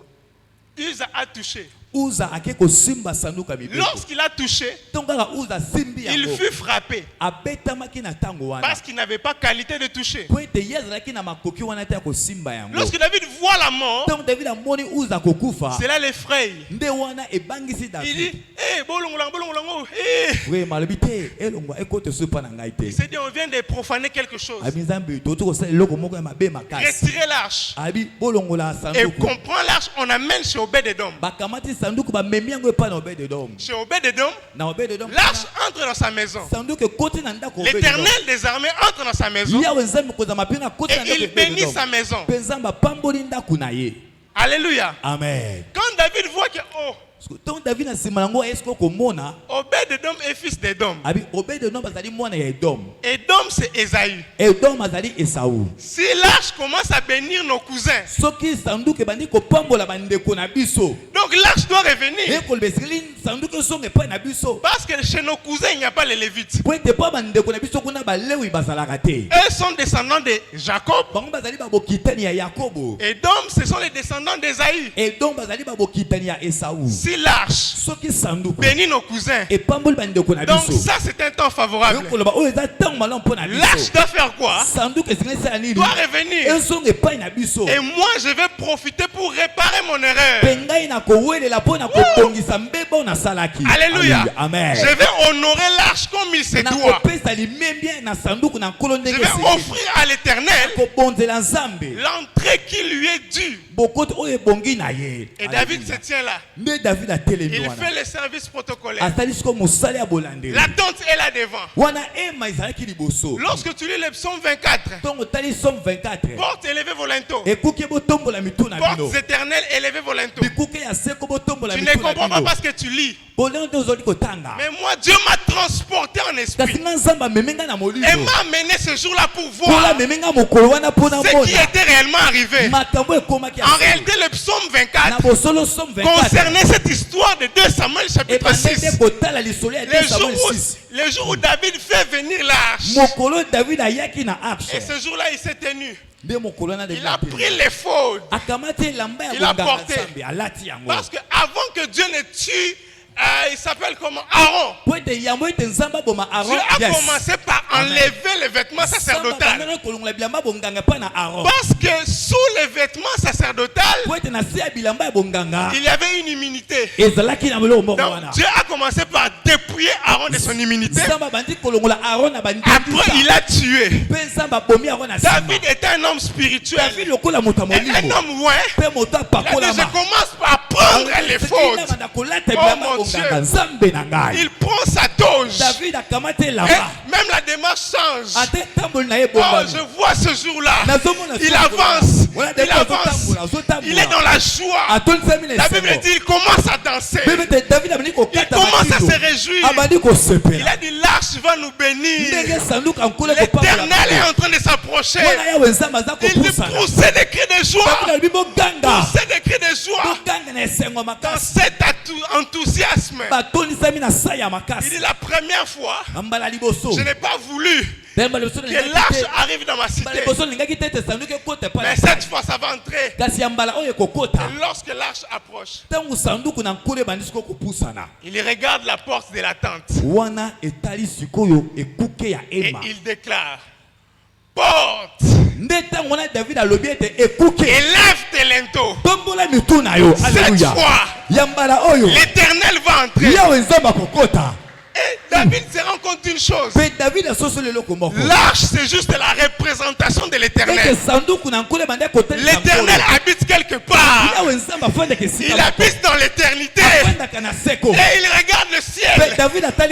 Speaker 1: Uza a touché.
Speaker 2: Uza ake kosimba sanduku ya mibeko.
Speaker 1: Lorsqu'il a touché,
Speaker 2: Tongaka Uza simbi
Speaker 1: il
Speaker 2: yango.
Speaker 1: fut frappé
Speaker 2: Abetamaki na tango wana.
Speaker 1: parce qu'il n'avait pas qualité de toucher.
Speaker 2: Po ete yazalaki na makoki wana te ya kosimba yango.
Speaker 1: Lorsque David voit la mort,
Speaker 2: Tango David amoni Uza kokufa.
Speaker 1: cela l'effraie.
Speaker 2: Nde wana ebangisi
Speaker 1: Il
Speaker 2: David.
Speaker 1: dit, hé, bolongolango, hé.
Speaker 2: Oui, malobi te elongwa ekote so pa na ngai te.
Speaker 1: Il s'est dit, on vient de profaner quelque chose.
Speaker 2: Abi nzambe toto kosala eloko moko ya mabe makasi.
Speaker 1: Retirer l'arche.
Speaker 2: Abi bolongola
Speaker 1: Et
Speaker 2: sanduku.
Speaker 1: qu'on prend l'arche, on amène chez Obed-Edom.
Speaker 2: Bakamati sanduku bamemi yango epa na Obed-Edom.
Speaker 1: Chez Obed-Edom,
Speaker 2: Na Obed-Edom.
Speaker 1: l'arche entre dans sa maison.
Speaker 2: Sanduku ekoti na ndako Obed-Edom.
Speaker 1: L'Éternel des armées entre dans sa maison
Speaker 2: Yawe nzambe koza mapinga koti na
Speaker 1: et
Speaker 2: ndako
Speaker 1: il bénit
Speaker 2: Obed-Edom.
Speaker 1: sa maison.
Speaker 2: Pe nzambe apamboli ndako na ye.
Speaker 1: Alléluia.
Speaker 2: Amen.
Speaker 1: Quand David voit que, oh,
Speaker 2: Tango David na nsima yango esko komona
Speaker 1: Obed-Edom est fils d'Edom.
Speaker 2: abi Obed-Edom azali mwana ya Edom.
Speaker 1: Edom, c'est Esaü.
Speaker 2: Edom azali Esau.
Speaker 1: Si l'arche commence à bénir nos cousins,
Speaker 2: Soki sanduku ebandi kopambola bandeko na biso.
Speaker 1: donc l'arche doit revenir.
Speaker 2: Ekoloba esili sanduku esonga epai na biso.
Speaker 1: Parce que chez nos cousins, il n'y a pas les Lévites.
Speaker 2: Po ete pa bandeko na biso kuna balewi bazalaka te.
Speaker 1: Eux sont descendants de Jacob.
Speaker 2: Bango bazali babokitani ya Yakobo.
Speaker 1: Edom, ce sont les descendants d'Esaü.
Speaker 2: Edom bazali babokitani ya Esau.
Speaker 1: Si l'arche
Speaker 2: Soki sanduku
Speaker 1: bénit nos cousins,
Speaker 2: epamboli bandeko na
Speaker 1: donc
Speaker 2: biso.
Speaker 1: ça c'est un temps favorable.
Speaker 2: Ekoloba oyo eza ntango malamu mpo na
Speaker 1: L'arche
Speaker 2: biso.
Speaker 1: doit faire quoi?
Speaker 2: Sanduku esili esala nini?
Speaker 1: Doit revenir.
Speaker 2: Esonga epai na biso.
Speaker 1: Et moi, je vais profiter pour réparer mon erreur.
Speaker 2: Pe ngai na
Speaker 1: Alléluia.
Speaker 2: Amen.
Speaker 1: Je vais honorer l'arche comme il se doit. Je vais offrir à l'Éternel l'entrée qui lui est due. Et David se tient là. Il fait le service protocolaire. La tente est là devant. Lorsque tu lis le psaume 24, portes élevées vos linteaux. Portes éternelles élevées vos linteaux. Tu ne comprends pas parce que tu lis. Mais moi, Dieu m'a transporté en esprit et m'a amené ce jour-là pour voir ce qui était réellement arrivé. En réalité, le psaume 24 concernait cette histoire de 2 Samuel chapitre 6. Le jour où David fait venir l'arche. Et ce jour-là, il s'est tenu. Il a pris l'éphod. Il a porté. Parce qu'avant que Dieu ne tue, il s'appelle comment? Aaron. Dieu a commencé par enlever les vêtements sacerdotaux. Parce que sous les vêtements sacerdotaux, il y avait une immunité. Donc Dieu a commencé par dépouiller Aaron de son immunité. Après, il a tué. David était un homme spirituel. Un homme loin. Il a dit, je commence par prendre les fautes. Oh mon Dieu. Il prend sa dose. Et même la démarche change. Oh, je vois ce jour-là. Il avance. Il avance. Il est dans la joie. La Bible dit il commence à danser. Il commence à se réjouir. Il a dit l'arche va nous bénir. L'Éternel est en train de s'approcher. Il dit poussez des cris de joie. Poussez des cris de joie. Dans cet enthousiasme. Il dit la première fois, je n'ai pas voulu que l'arche arrive dans ma cité. Mais cette fois, ça va entrer. Et lorsque l'arche approche, il regarde la porte de la tente. Et il déclare, porte, élève tes linteaux. Cette fois, l'Éternel va entrer. Et David se rend compte d'une chose. L'arche, c'est juste la représentation de l'Éternel. L'Éternel habite quelque part. Il habite dans l'éternité. Et il regarde le ciel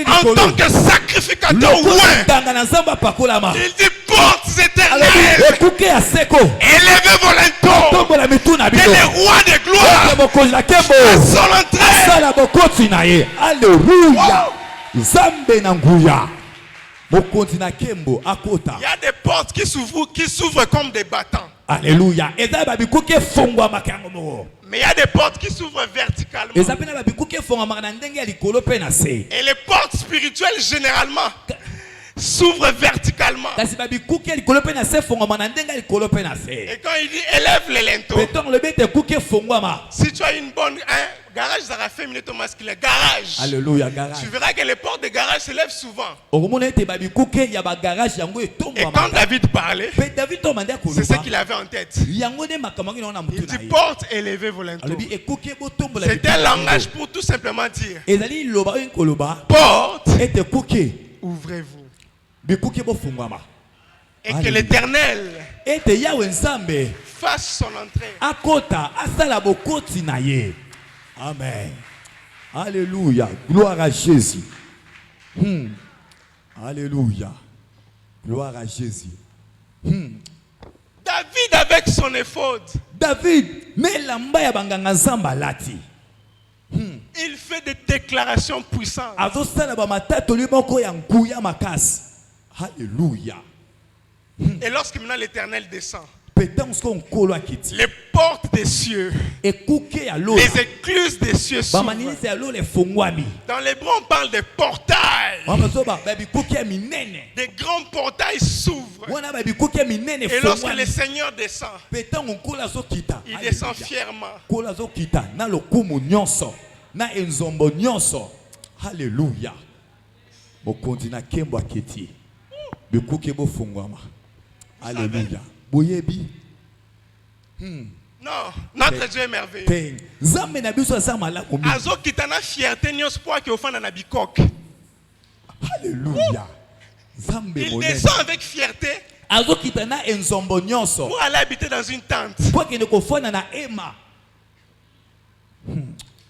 Speaker 1: en tant que sacrificateur loin. Il dit, portes éternelles, élevez vos linteaux. Que le roi de gloire fasse son entrée.
Speaker 2: Alléluia. Il y a
Speaker 1: des portes qui s'ouvrent comme des battants.
Speaker 2: Alléluia.
Speaker 1: Mais il y a des portes qui s'ouvrent verticalement. Et les portes spirituelles généralement s'ouvrent verticalement. Et quand il dit élève les linteaux, si tu as une bonne garage, ça a fait minute au masculin. Garage.
Speaker 2: Alléluia, garage.
Speaker 1: Tu verras que les portes de garage se lèvent souvent. Et quand David parlait, c'est ce qu'il avait en tête. Il dit porte, élevez vos linteaux. C'est un langage pour tout simplement dire porte, ouvrez-vous. Et que l'Éternel fasse son entrée.
Speaker 2: Amen. Alléluia. Gloire à Jésus. Alléluia. Gloire à Jésus.
Speaker 1: David avec son éphod.
Speaker 2: David, mais lamba ya banganga nzamba lati.
Speaker 1: Il fait des déclarations puissantes.
Speaker 2: Alléluia.
Speaker 1: Et lorsque maintenant l'Éternel descend, les portes des cieux, les écluses des cieux s'ouvrent. Dans l'hébreu, on parle de portails. Des grands portails s'ouvrent. Et lorsque le Seigneur descend, il descend fièrement.
Speaker 2: Alléluia. Alléluia. Boyebi.
Speaker 1: Non, notre Dieu est merveilleux.
Speaker 2: Alléluia.
Speaker 1: Azo kitana fierté nyos po ki ofanda na bikok.
Speaker 2: Alléluia.
Speaker 1: Il descend avec fierté pour aller habiter dans une tente.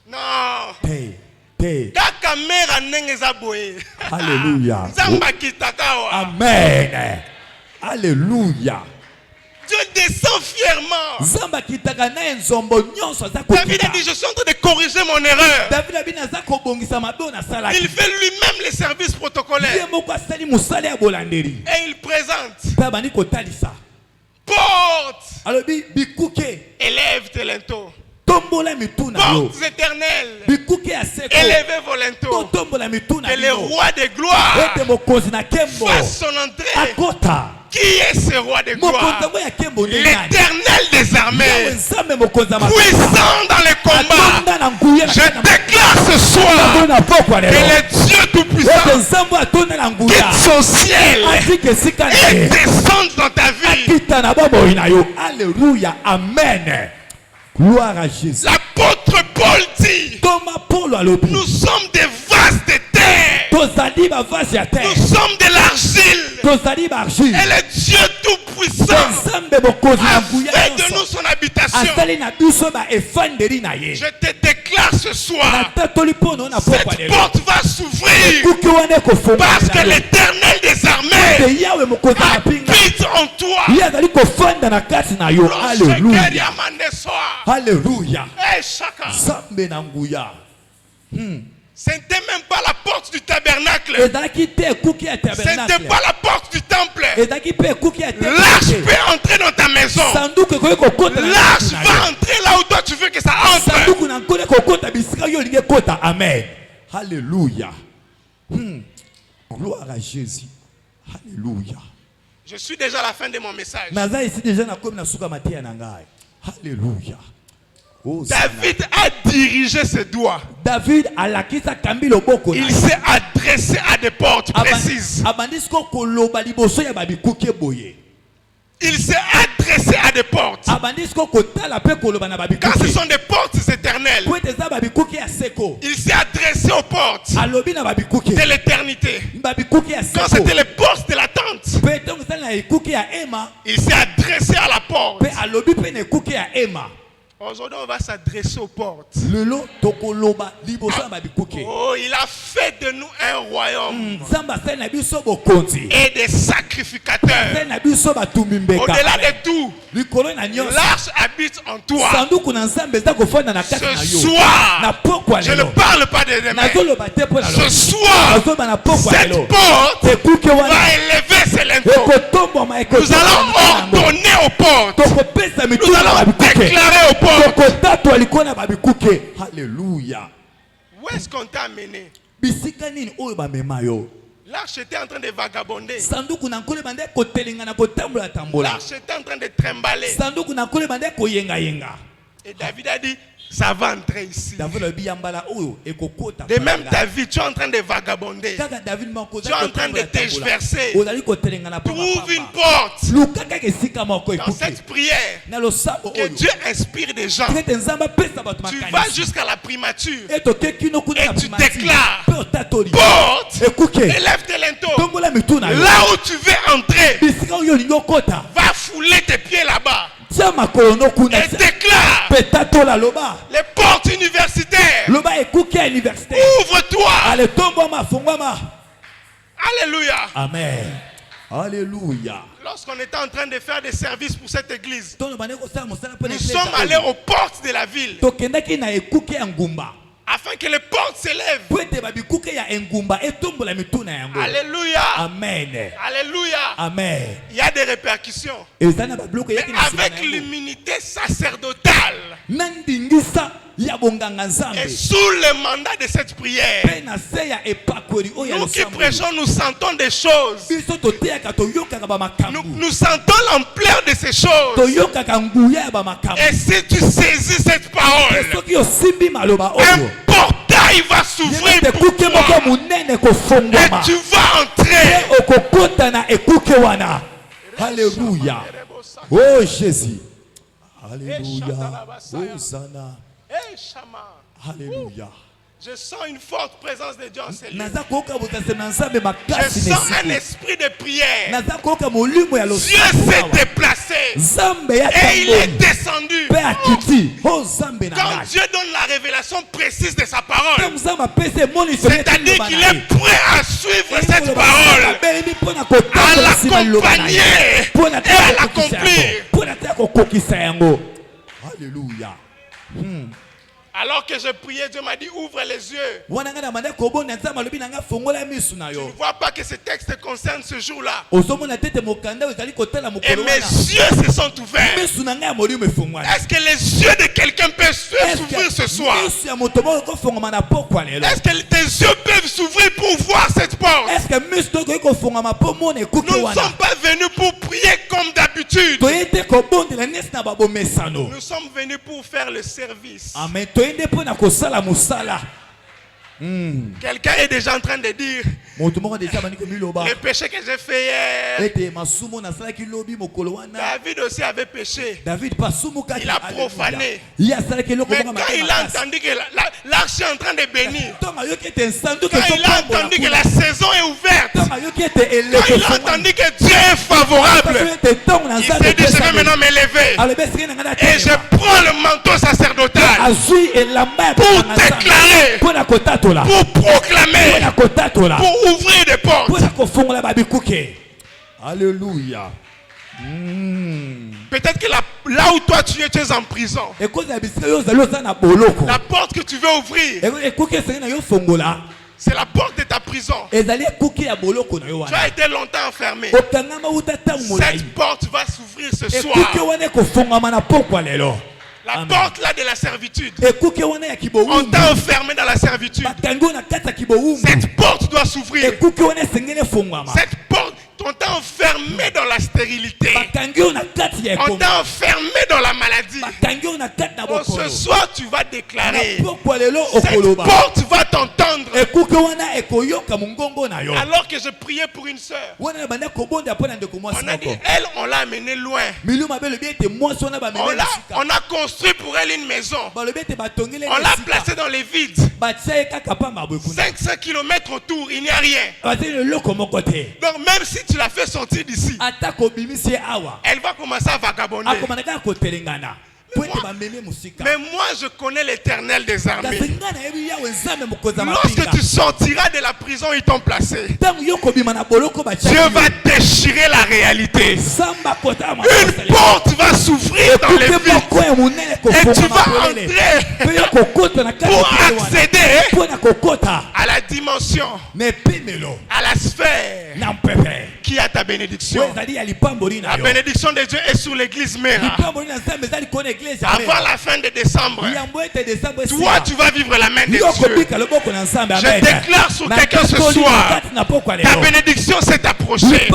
Speaker 1: Non. Kaka mère ndenge za boye.
Speaker 2: Alléluia.
Speaker 1: Nzamba kitakawa.
Speaker 2: Amen. Alléluia.
Speaker 1: Dieu descend fièrement. David a dit, je suis en train de corriger mon erreur. Il fait lui-même les services protocolaires. Et il présente. Porte. Élève tes linteaux. Portes éternelles. Élevez vos linteaux. Que le roi de gloire fasse son entrée. Qui est ce roi de gloire? L'Éternel des armées, puissant dans les combats. Je déclare ce soir que le Dieu Tout-Puissant quitte son ciel et descende dans ta vie.
Speaker 2: Alléluia. Amen. Gloire à Jésus.
Speaker 1: L'apôtre Paul dit, nous sommes des vases de terre. Nous sommes de l'argile. Et le Dieu Tout-Puissant a fait de nous son habitation. Je te déclare ce soir, cette porte va s'ouvrir parce que l'Éternel des armées habite en toi.
Speaker 2: Alléluia. Alléluia.
Speaker 1: Ce n'était même pas la porte du tabernacle. Ce n'était pas la porte du temple. L'arche peut entrer dans ta maison. L'arche va entrer là où toi tu veux que ça entre.
Speaker 2: Amen. Alléluia. Gloire à Jésus. Alléluia.
Speaker 1: Je suis déjà à la fin de mon message.
Speaker 2: Alléluia.
Speaker 1: David a dirigé ses doigts. Il s'est adressé à des portes précises. Il s'est adressé à des portes. Quand ce sont des portes éternelles, il s'est adressé aux portes de l'éternité. Quand c'était les portes de la tente, il s'est adressé à la porte. Aujourd'hui, on va s'adresser aux portes. Oh, il a fait de nous un royaume et des sacrificateurs. Au-delà de tout, l'arche habite en toi. Ce soir, je ne parle pas de demain. Ce soir, cette porte va élever ses linteaux. Nous allons ordonner aux portes. Nous allons déclarer aux portes.
Speaker 2: Alléluia.
Speaker 1: Où est-ce qu'on t'a amené? L'arche était en train de vagabonder. L'arche était en train de trimballer. Et David a dit, ça va entrer ici. De même ta vie, tu es en train de vagabonder. Tu es en train de tergiverser. Trouve une porte. Dans cette prière, que Dieu inspire des gens. Tu vas jusqu'à la primature et tu déclares, porte, élève tes linteaux. Là où tu veux entrer, va fouler tes pieds là-bas. Et déclare les portes universitaires. Ouvre-toi. Alléluia.
Speaker 2: Amen. Alléluia.
Speaker 1: Lorsqu'on était en train de faire des services pour cette église, nous sommes allés aux portes de la ville afin que les portes s'élèvent. Alléluia.
Speaker 2: Amen.
Speaker 1: Alléluia.
Speaker 2: Amen.
Speaker 1: Il y a des répercussions. Mais avec l'immunité sacerdotale et sous le mandat de cette prière, nous qui prêchons, nous sentons des choses. Nous sentons l'ampleur de ces choses. Et si tu saisis cette parole, un portail va s'ouvrir pour toi. Et tu vas entrer.
Speaker 2: Alléluia. Oh Jésus. Alléluia. Hosanna.
Speaker 1: Eh, Shama.
Speaker 2: Alléluia.
Speaker 1: Je sens une forte présence de Dieu en ces lieux.
Speaker 2: Je
Speaker 1: Je sens un esprit de prière.
Speaker 2: Dieu
Speaker 1: Dieu s'est déplacé et il est descendu. Quand Dieu donne la révélation précise de sa parole, c'est-à-dire qu'il est prêt à suivre cette parole, à l'accompagner et à l'accomplir.
Speaker 2: Alléluia.
Speaker 1: Alors que je priais, Dieu m'a dit ouvre les yeux. Tu ne vois pas que ce texte concerne ce jour-là. Et mes yeux se sont ouverts. Est-ce que les yeux de quelqu'un peuvent s'ouvrir ce soir? Est-ce que tes yeux peuvent s'ouvrir pour voir cette porte? Nous ne sommes pas venus pour prier comme d'habitude. Nous sommes venus pour faire le service. Quelqu'un est déjà en train de dire le péché que j'ai fait hier. David aussi avait péché. Il a profané. Mais quand il a entendu que l'arche est en train de bénir, quand il a entendu que la saison est ouverte, quand il a entendu que Dieu est favorable, il s'est dit je vais maintenant m'élever et je prends le manteau sacerdotal pour déclarer, pour proclamer, pour ouvrir des portes.
Speaker 2: Alléluia.
Speaker 1: Peut-être que là où toi tu es en prison, la porte que tu veux ouvrir, c'est la porte de ta prison. Tu as été longtemps enfermé. Cette porte va s'ouvrir ce soir. La porte là de la servitude. On t'a enfermé dans la servitude. Cette porte doit s'ouvrir. Cette porte, on t'a enfermé dans la stérilité. On t'a enfermé dans la maladie. Oh, ce soir, tu vas déclarer. Cette porte va t'entendre. Alors que je priais pour une soeur, on a dit, elle, on l'a amenée loin. On a construit pour elle une maison. On l'a placée dans les vides. 500 km autour, il n'y a rien. Donc même si tu l'as fait sortir d'ici, elle va commencer à vagabonder. Mais moi je connais l'Éternel des armées. Lorsque tu sortiras de la prison ils t'ont placé, Dieu va déchirer la réalité. Une porte va s'ouvrir dans les vides et tu vas entrer pour accéder à la dimension, à la sphère qui a ta bénédiction. La bénédiction de Dieu est sur l'église Mera. Avant la fin de décembre, toi tu vas vivre la main de Dieu. Je déclare sur quelqu'un ce soir, ta bénédiction s'est approchée.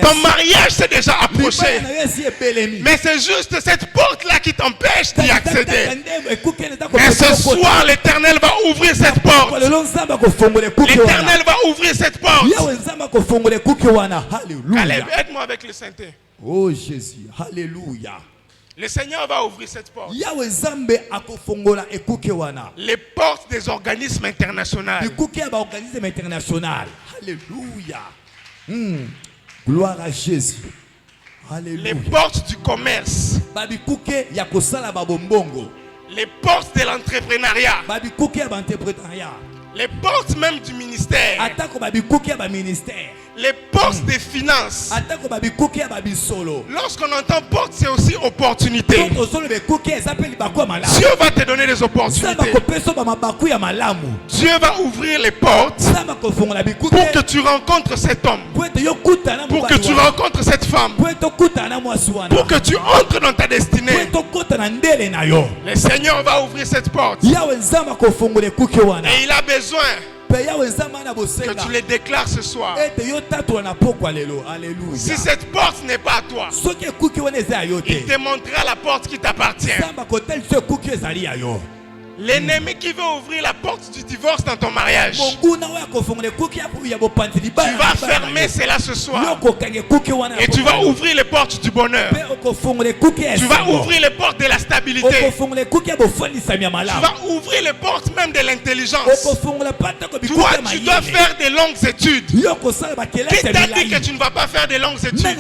Speaker 1: Ton mariage s'est déjà approché. Mais c'est juste cette porte là qui t'empêche d'y accéder. Mais ce soir l'Éternel va ouvrir cette porte. L'Éternel va ouvrir cette porte. Caleb, aide-moi avec le synthé.
Speaker 2: Oh Jésus, alléluia.
Speaker 1: Le Seigneur va ouvrir cette porte. Les portes des organismes internationaux.
Speaker 2: Alléluia. Gloire à Jésus. Alléluia.
Speaker 1: Les portes du commerce. Les portes de l'entrepreneuriat. Les portes même du ministère. Les portes des finances. Lorsqu'on entend porte, c'est aussi opportunité. Dieu va te donner des opportunités. Dieu va ouvrir les portes pour que tu rencontres cet homme, pour que tu rencontres cette femme, pour que tu entres dans ta destinée. Le Seigneur va ouvrir cette porte. Et il a besoin que tu les déclares ce soir. Si cette porte n'est pas à toi, il te montrera la porte qui t'appartient. L'ennemi qui veut ouvrir la porte du divorce dans ton mariage, tu vas fermer cela ce soir. Et tu vas ouvrir les portes du bonheur. Tu vas ouvrir les portes de la stabilité. Tu vas ouvrir les portes même de l'intelligence. Toi, tu dois faire des longues études. Qui t'a dit que tu ne vas pas faire des longues études?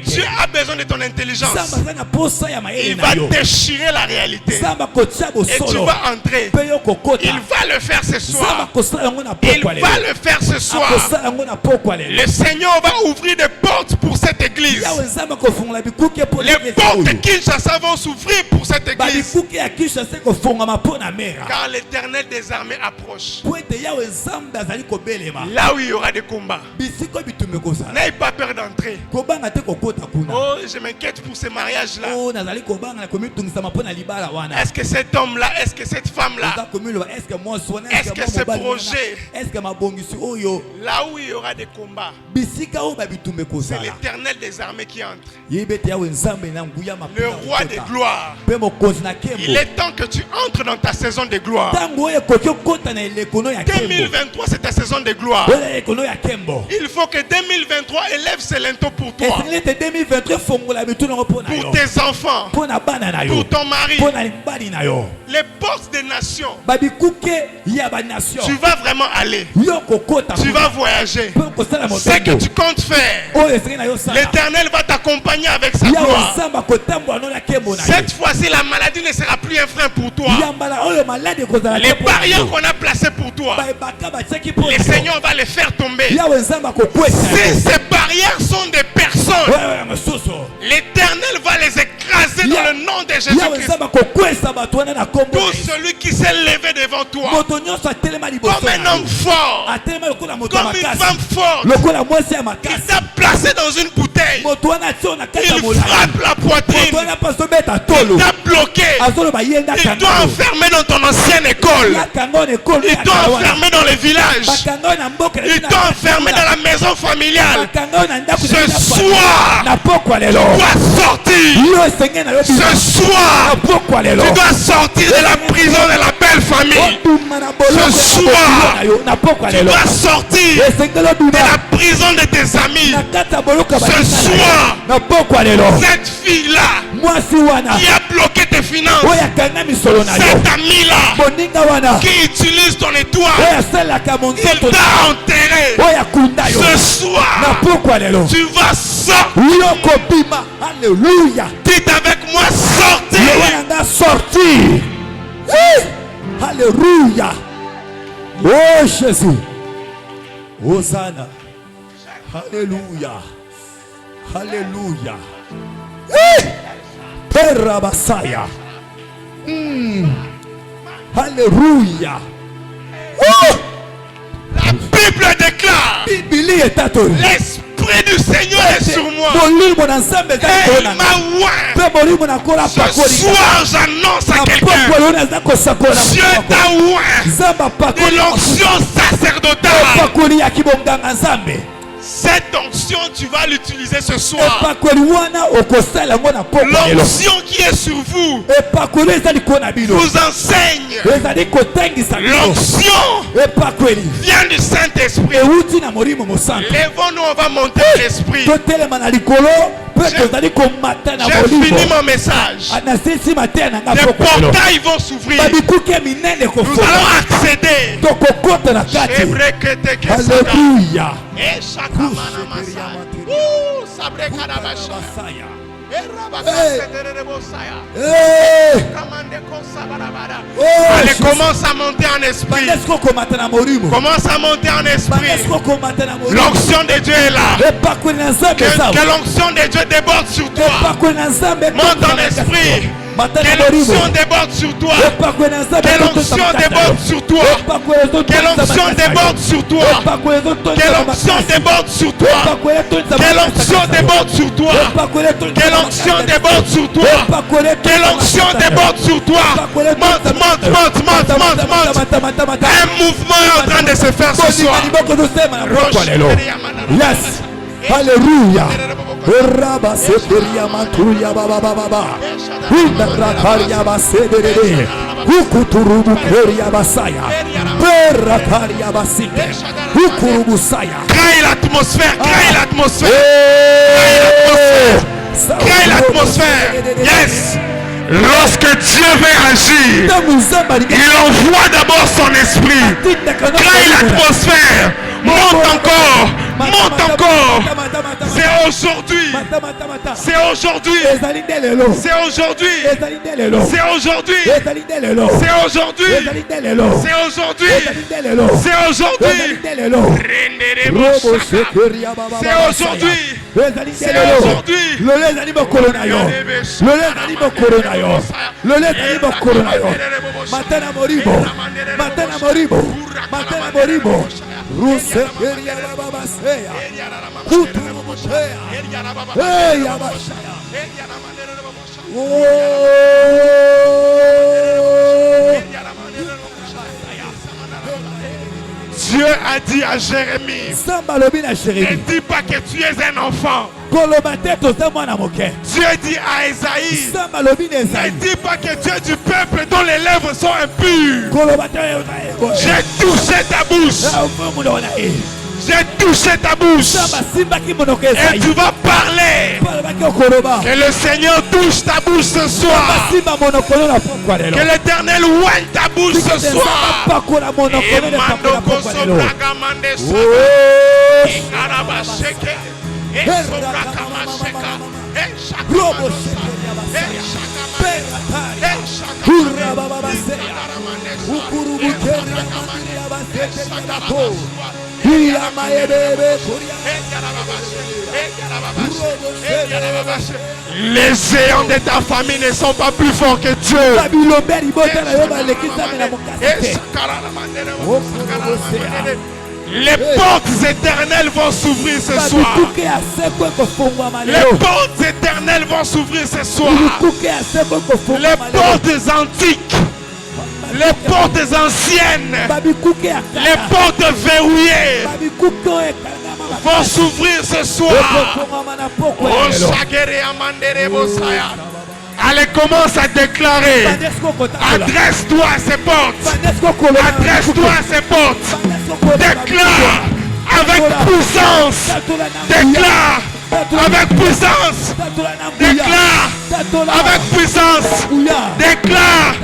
Speaker 1: Dieu a besoin de ton intelligence. Il va déchirer la réalité. Et tu vas entrer. Il va le faire ce soir. Il va le faire ce soir. Le Seigneur va ouvrir des portes pour cette église. Les portes de Kinshasa vont s'ouvrir pour cette église. Car l'Éternel des armées approche. Là où il y aura des combats. N'ayez pas peur d'entrer. Oh, je m'inquiète pour ces mariages-là. Est-ce que cet homme-là, est-ce que cette femme-là, est-ce que ce projet, là où il y aura des combats, c'est l'Éternel des armées qui entre. Le roi des gloires. Il est temps que tu entres dans ta saison de gloire. 2023, c'est ta saison de gloire. Il faut que 2023 élève ses linteaux pour toi, pour tes enfants, pour ton mari. Les portes des nations, tu vas vraiment aller. Tu vas voyager. Ce que tu comptes faire, l'Éternel va t'accompagner avec sa gloire. Cette fois-ci, la maladie ne sera plus un frein pour toi. Les barrières qu'on a placées pour toi, le Seigneur va les faire tomber. Si ces barrières sont des personnes, l'Éternel va les écraser dans le nom de Jésus-Christ. Tout celui qui s'est levé devant toi comme un homme fort, comme une femme forte, qui t'a placé dans une bouteille, il frappe la poitrine, il t'a bloqué, il doit enfermer dans ton ancienne école, il doit enfermer dans les villages, il doit enfermer dans la maison familiale. Ce soir, tu dois sortir. Ce soir, tu dois sortir de la prison de la belle famille. Ce soir, tu dois sortir de la prison de tes amis. Ce soir, cette fille-là qui a bloqué tes finances, cet ami-là qui utilise ton étoile, il t'a enterré. Ce soir, tu vas sortir.
Speaker 2: Alléluia.
Speaker 1: Dites avec moi, sortir.
Speaker 2: Alléluia. Oh Jésus. Hosanna. Alléluia. Alléluia. Père Basaya. Alléluia.
Speaker 1: La Bible déclare, l'Esprit du Seigneur est sur moi. Et il m'a oint. Ce soir, j'annonce à quelqu'un, Dieu t'a oint de l'onction sacerdotale. Cette onction, tu vas l'utiliser ce soir. L'onction qui est sur vous vous enseigne. L'onction vient du Saint-Esprit. Lèvons-nous, on va monter l'esprit. J'ai fini mon message. Les portails vont s'ouvrir. Nous allons accéder.
Speaker 2: Alléluia.
Speaker 1: Allez, commence à monter en esprit. Commence à monter en esprit. L'onction de Dieu est là. Que l'onction de Dieu déborde sur toi. Monte en esprit. Que l'onction déborde sur toi. Que l'onction déborde sur toi. Que l'onction déborde sur toi. Que l'onction déborde sur toi. Que l'onction déborde sur toi. Que l'onction déborde sur toi. Que l'onction déborde sur toi. Monte. Un mouvement est en train de se faire ce soir.
Speaker 2: Yes. Alléluia. Raba seperia matuya baba baba. Inda rakaria basedere. Ukuturubu koria basaya. Berakaria basite. Ukurubusaya.
Speaker 1: Crée l'atmosphère, crée l'atmosphère. Crée l'atmosphère. Yes. Lorsque Dieu veut agir, il envoie d'abord son esprit. Crée l'atmosphère. Monte encore. Monte encore. C'est aujourd'hui. C'est aujourd'hui. C'est aujourd'hui. C'est aujourd'hui. C'est aujourd'hui. C'est aujourd'hui. C'est aujourd'hui. C'est aujourd'hui. C'est aujourd'hui. Dieu a dit à Jérémie, ne dis pas que tu es un enfant. Dieu dit à Esaïe, ne dis pas que tu es du peuple dont les lèvres sont impures. J'ai touché ta bouche. J'ai touché ta bouche. Et tu vas parler. Que le Seigneur touche ta bouche ce soir. Que l'Éternel oigne ta bouche ce soir. Les géants de ta famille ne sont pas plus forts que Dieu. Les portes éternelles vont s'ouvrir ce soir. Les portes éternelles vont s'ouvrir ce soir. Les portes antiques, les portes anciennes, les portes verrouillées vont s'ouvrir ce soir. Allez, commence à déclarer. Adresse-toi à ces portes. Adresse-toi à ces portes. Déclare avec puissance. Déclare avec puissance. Déclare avec puissance. Déclare.